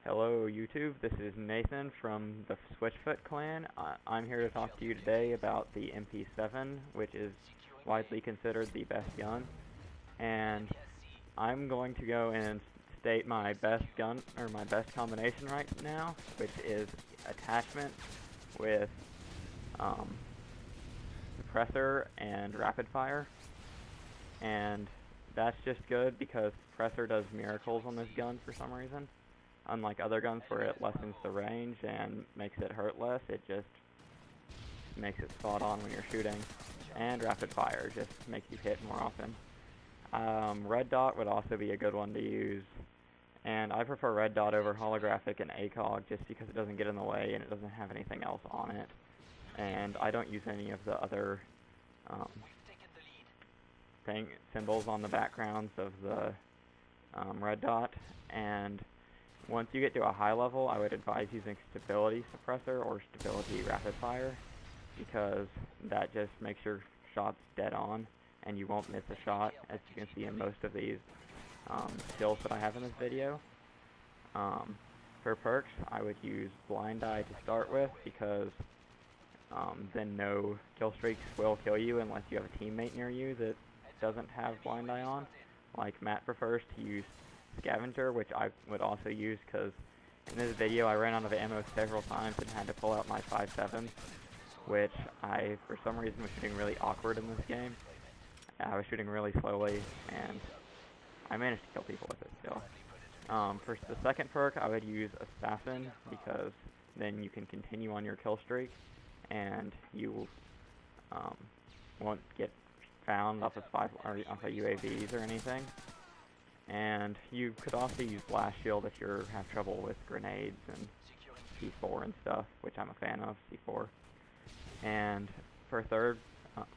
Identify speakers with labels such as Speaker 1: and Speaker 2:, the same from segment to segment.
Speaker 1: Hello YouTube, this is Nathan from the Switchfoot clan. I'm here to talk to you today about the mp7, which is widely considered the best gun. And I'm going to go and state my best gun, or my best combination right now, which is attachment with suppressor and rapid fire. And that's just good because suppressor does miracles on this gun for some reason. Unlike other guns where it lessens the range and makes it hurt less, it just makes it spot on when you're shooting. And rapid fire just makes you hit more often. Red dot would also be a good one to use. And I prefer red dot over holographic and ACOG just because it doesn't get in the way and it doesn't have anything else on it. And I don't use any of the other symbols on the backgrounds of the red dot. And once you get to a high level, I would advise using stability suppressor or stability rapid fire, because that just makes your shots dead on and you won't miss a shot, as you can see in most of these skills that I have in this video. For perks, I would use blind eye to start with, because then no kill streaks will kill you unless you have a teammate near you that doesn't have blind eye on. Like Matt prefers to use scavenger, which I would also use, because in this video I ran out of ammo several times and had to pull out my 5.7, which I, for some reason, was shooting really awkward in this game. I was shooting really slowly, and I managed to kill people with it still. For the second perk, I would use assassin, because then you can continue on your kill streak, and you won't get found off of UAVs or anything. And you could also use blast shield if you have trouble with grenades and C4 and stuff, which I'm a fan of, C4. And for third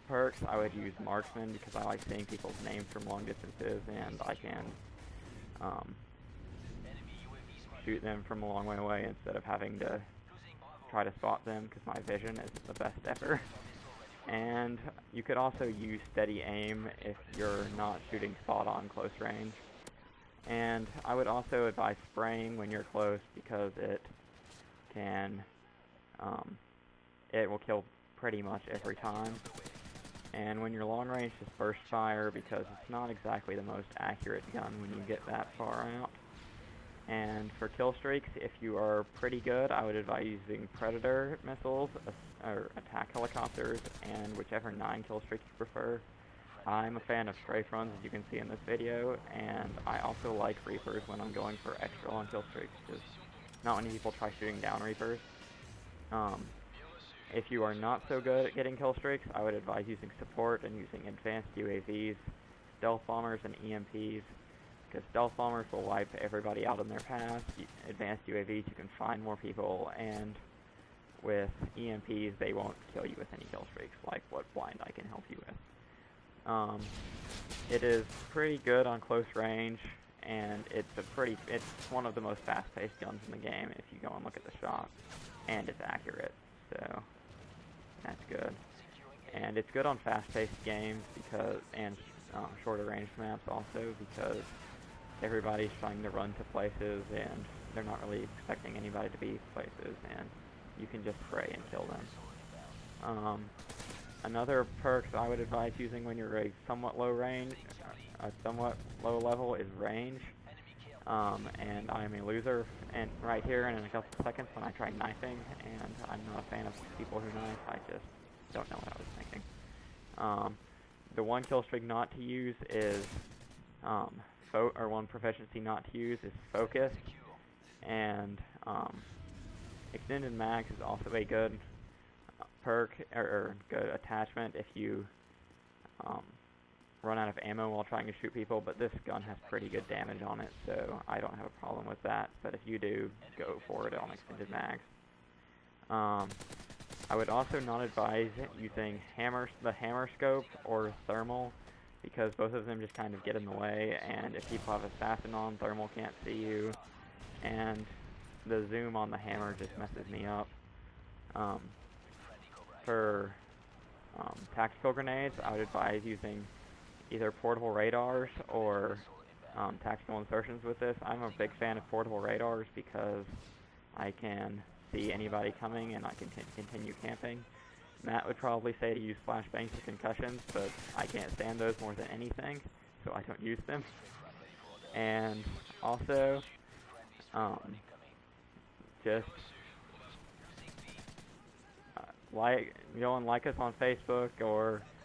Speaker 1: perks, I would use marksman, because I like seeing people's names from long distances, and I can shoot them from a long way away instead of having to try to spot them, because my vision isn't the best ever. And you could also use steady aim if you're not shooting spot on close range. And I would also advise spraying when you're close, because it can, it will kill pretty much every time. And when you're long range, just burst fire, because it's not exactly the most accurate gun when you get that far out. And for kill streaks, if you are pretty good, I would advise using predator missiles, or attack helicopters, and whichever 9 kill streak you prefer. I'm a fan of strafe runs, as you can see in this video, and I also like Reapers when I'm going for extra long kill streaks, because not many people try shooting down Reapers. If you are not so good at getting kill streaks, I would advise using support and using advanced UAVs, stealth bombers, and EMPs, because stealth bombers will wipe everybody out in their path. Advanced UAVs, you can find more people, and with EMPs, they won't kill you with any kill streaks, like what blind eye can help you with. It is pretty good on close range, and it's one of the most fast-paced guns in the game if you go and look at the shots, and it's accurate, so that's good. And it's good on fast-paced games and shorter range maps also, because everybody's trying to run to places and they're not really expecting anybody to be places, and you can just spray and kill them. Another perk I would advise using when you're a somewhat low level is range. And I'm a loser and right here and in a couple of seconds when I try knifing, and I'm not a fan of people who knife. I just don't know what I was thinking. The one kill streak not to use is one proficiency not to use is focus, and extended mags is also a good perk or good attachment if you run out of ammo while trying to shoot people, but this gun has pretty good damage on it, so I don't have a problem with that. But if you do, go for it on extended mags. I would also not advise using the hammer scope or thermal, because both of them just kind of get in the way, and if people have assassin on, thermal can't see you, and the zoom on the hammer just messes me up. For tactical grenades, I would advise using either portable radars or tactical insertions with this. I'm a big fan of portable radars because I can see anybody coming and I can continue camping. Matt would probably say to use flashbangs for concussions, but I can't stand those more than anything, so I don't use them. And also, just go and like us on Facebook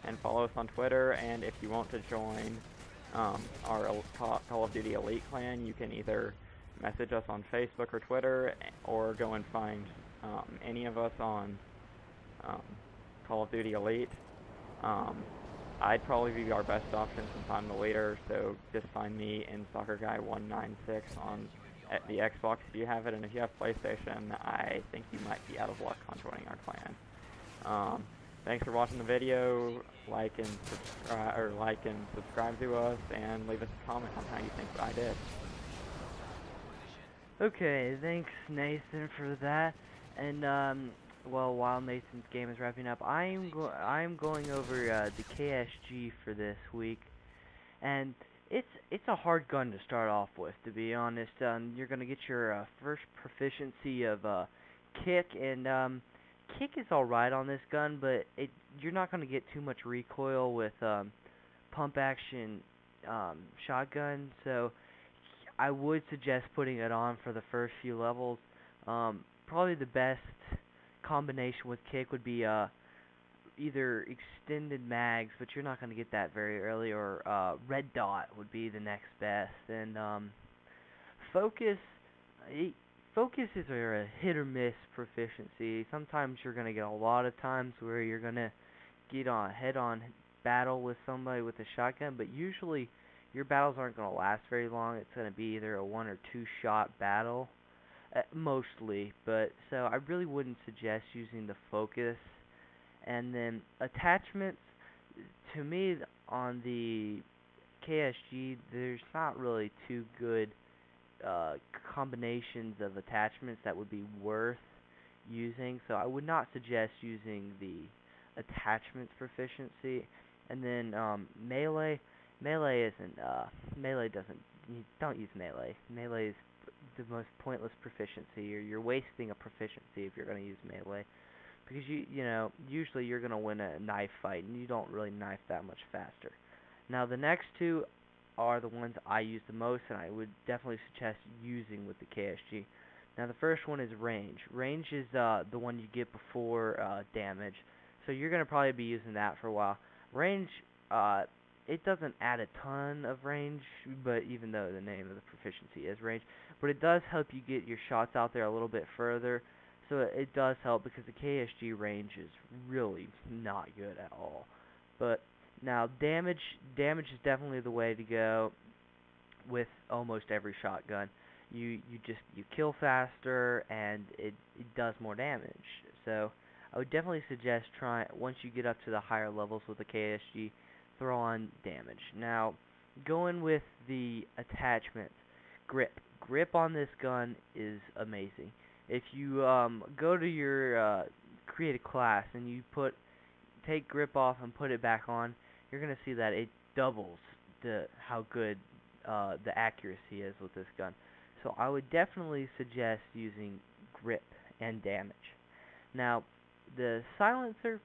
Speaker 1: and follow us on Twitter. And if you want to join our Call of Duty Elite clan, you can either message us on Facebook or Twitter, or go and find any of us on Call of Duty Elite. I'd probably be our best option since I'm the leader, so just find me in SoccerGuy196 on the Xbox if you have it, and if you have PlayStation, I think you might be out of luck on joining our clan. Thanks for watching the video. Like and subscribe to us, and leave us a comment on how you think I did.
Speaker 2: Okay, thanks Nathan for that. And well, while Nathan's game is wrapping up, I'm going over the KSG for this week, and it's a hard gun to start off with, to be honest. You're gonna get your first proficiency of kick, and kick is alright on this gun, but you're not gonna get too much recoil with pump action shotgun. So I would suggest putting it on for the first few levels. Probably the best combination with kick would be either extended mags, but you're not going to get that very early, or red dot would be the next best. And focus is a hit or miss proficiency. Sometimes you're going to get a lot of times where you're going to get on head-on battle with somebody with a shotgun, but usually your battles aren't going to last very long. It's going to be either a 1 or 2 shot battle. Mostly, but so I really wouldn't suggest using the focus. And then attachments, to me on the KSG, there's not really two good combinations of attachments that would be worth using, so I would not suggest using the attachments proficiency. And then melee isn't don't use melee. Melee is the most pointless proficiency. You're wasting a proficiency if you're going to use melee, because usually you're going to win a knife fight, and you don't really knife that much faster. Now the next two are the ones I use the most, and I would definitely suggest using with the KSG. Now the first one is range. Range is the one you get before damage, so you're going to probably be using that for a while. Range, it doesn't add a ton of range, but even though the name of the proficiency is range, but it does help you get your shots out there a little bit further. So it does help, because the KSG range is really not good at all. But now damage is definitely the way to go with almost every shotgun. You kill faster, and it does more damage. So I would definitely suggest once you get up to the higher levels with the KSG, throw on damage. Now, going with the attachments, grip on this gun is amazing. If you go to your create a class and you take grip off and put it back on, you're gonna see that it doubles how good the accuracy is with this gun. So I would definitely suggest using grip and damage. Now, the silencer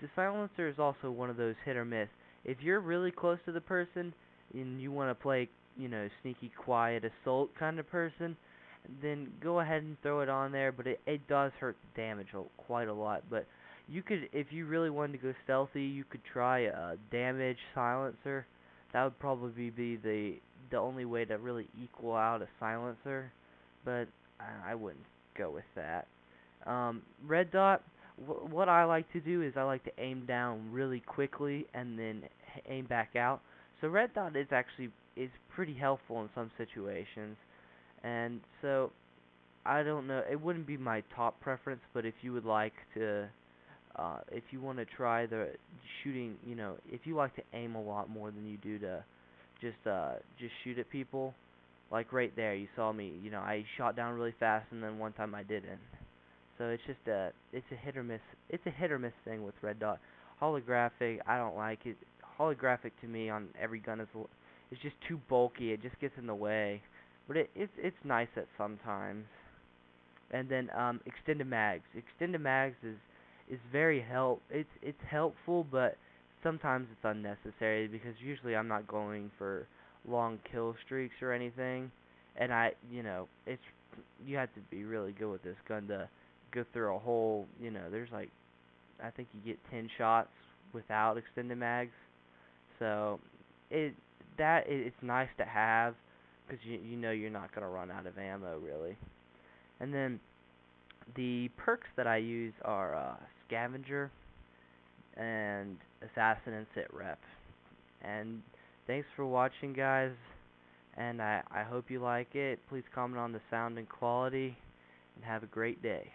Speaker 2: is also one of those hit or miss. If you're really close to the person and you want to play, sneaky, quiet assault kind of person, then go ahead and throw it on there. But it does hurt the damage quite a lot. But you could, if you really wanted to go stealthy, you could try a damage silencer. That would probably be the only way to really equal out a silencer. But I wouldn't go with that. Red dot. What I like to do is I like to aim down really quickly and then aim back out. So red dot is pretty helpful in some situations. And so I don't know, it wouldn't be my top preference, but if you would like to, if you want to try the shooting, if you like to aim a lot more than you do to just shoot at people, like right there, you saw me, I shot down really fast, and then one time I didn't. So it's just it's a hit or miss. It's a hit or miss thing with red dot. Holographic, I don't like it. Holographic to me on every gun it's just too bulky. It just gets in the way. But it's nice at sometimes. And then extended mags. Extended mags is very it's helpful, but sometimes it's unnecessary because usually I'm not going for long kill streaks or anything. And it's you have to be really good with this gun to go through a whole, there's like I think you get 10 shots without extended mags. So it it's nice to have because you know you're not going to run out of ammo really. And then the perks that I use are Scavenger and Assassin and Sit Rep. And thanks for watching, guys. And I hope you like it. Please comment on the sound and quality. And have a great day.